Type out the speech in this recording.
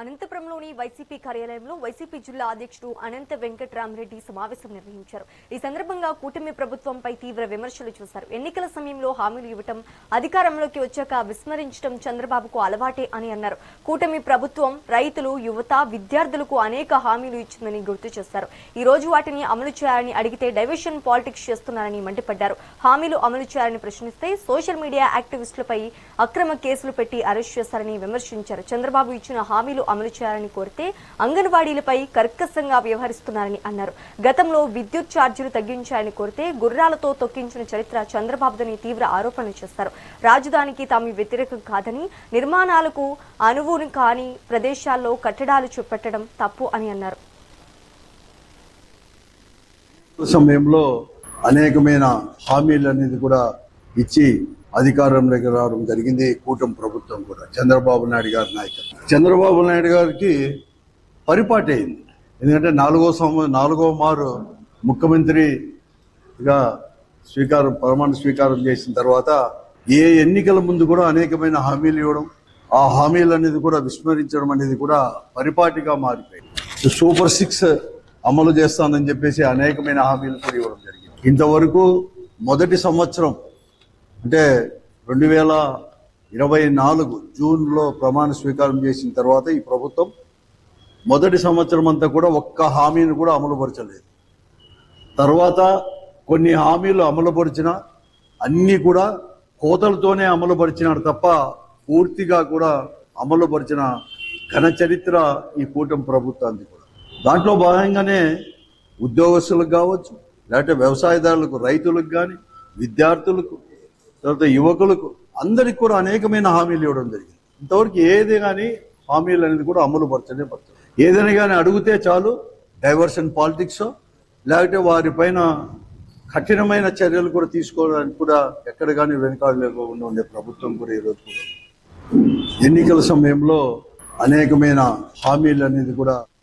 అనంతపురంలోని YCP కార్యాలయంలో YCP జిల్లా అధ్యక్షుడు అనంత వెంకట్రామరెడ్డి సమావేశం నిర్వహించారు. ఈ సందర్భంగా కూటమి ప్రభుత్వంపై తీవ్ర విమర్శలు చేశారు. ఎన్నికల సమయంలో హామీలు ఇవ్వటం, అధికారంలోకి వచ్చాక విస్మరించడం చంద్రబాబుకు అలవాటే అని అన్నారు. కూటమి ప్రభుత్వం రైతులు, యువత, విద్యార్థులకు అనేక హామీలు ఇచ్చిందని గుర్తు చేశారు. ఈ రోజు వాటిని అమలు చేయాలని అడిగితే డైవర్షన్ పాలిటిక్స్ చేస్తున్నారని మండిపడ్డారు. హామీలు అమలు చేయాలని ప్రశ్నిస్తే సోషల్ మీడియా యాక్టివిస్టులపై అక్రమ కేసులు పెట్టి అరెస్ట్ చేశారని విమర్శించారు. చంద్రబాబు ఇచ్చిన హామీలు అమలు చేయాలని కోరితే అంగన్వాడీలపై కర్కశంగా వ్యవహరిస్తున్నారని అన్నారు. గతంలో విద్యుత్ ఛార్జీలు తగ్గించాలని కోరితే గుర్రాలతో తొక్కించిన చరిత్ర చంద్రబాబుదని తీవ్ర ఆరోపణలు చేశారు. రాజధానికి తాము వ్యతిరేకం కాదని, నిర్మాణాలకు అనువును కాని ప్రదేశాల్లో కట్టడాలు చేపట్టడం తప్పు అని అన్నారు. సమయంలో అనేకమైన హామీలు అనేది కూడా ఇచ్చి అధికారంలోకి రావడం జరిగింది. కూటమి ప్రభుత్వం కూడా చంద్రబాబు నాయుడు గారి నాయకత్వం. చంద్రబాబు నాయుడు గారికి పరిపాటి అయింది. ఎందుకంటే నాలుగో మారు ముఖ్యమంత్రిగా ప్రమాణ స్వీకారం చేసిన తర్వాత ఏ ఎన్నికల ముందు కూడా అనేకమైన హామీలు ఇవ్వడం, ఆ హామీలు అనేది కూడా విస్మరించడం అనేది కూడా పరిపాటిగా మారిపోయింది. సూపర్ 6 అమలు చేస్తానని చెప్పేసి అనేకమైన హామీలు కూడా ఇవ్వడం జరిగింది. ఇంతవరకు మొదటి సంవత్సరం అంటే 2024 జూన్లో ప్రమాణ స్వీకారం చేసిన తర్వాత ఈ ప్రభుత్వం మొదటి సంవత్సరం అంతా కూడా ఒక్క హామీని కూడా అమలుపరచలేదు. తర్వాత కొన్ని హామీలు అమలుపరిచిన అన్నీ కూడా కోతలతోనే అమలుపరిచినాడు తప్ప పూర్తిగా కూడా అమలుపరిచిన ఘన చరిత్ర ఈ కూటమి ప్రభుత్వానికి కూడా. దాంట్లో భాగంగానే ఉద్యోగస్తులకు కావచ్చు, లేకపోతే వ్యవసాయదారులకు, రైతులకు కానీ, విద్యార్థులకు, తర్వాత యువకులకు అందరికి కూడా అనేకమైన హామీలు ఇవ్వడం జరిగింది. ఇంతవరకు ఏది కానీ హామీలు అనేది కూడా అమలు పరచనే పడుతుంది. ఏదైనా కానీ అడిగితే చాలు డైవర్షన్ పాలిటిక్స్, లేకపోతే వారిపైన కఠినమైన చర్యలు కూడా తీసుకోవడానికి కూడా ఎక్కడ కానీ వెనుకాడు లేకుండా ఉండే ప్రభుత్వం కూడా ఈరోజు కూడా ఎన్నికల సమయంలో అనేకమైన హామీలు అనేది కూడా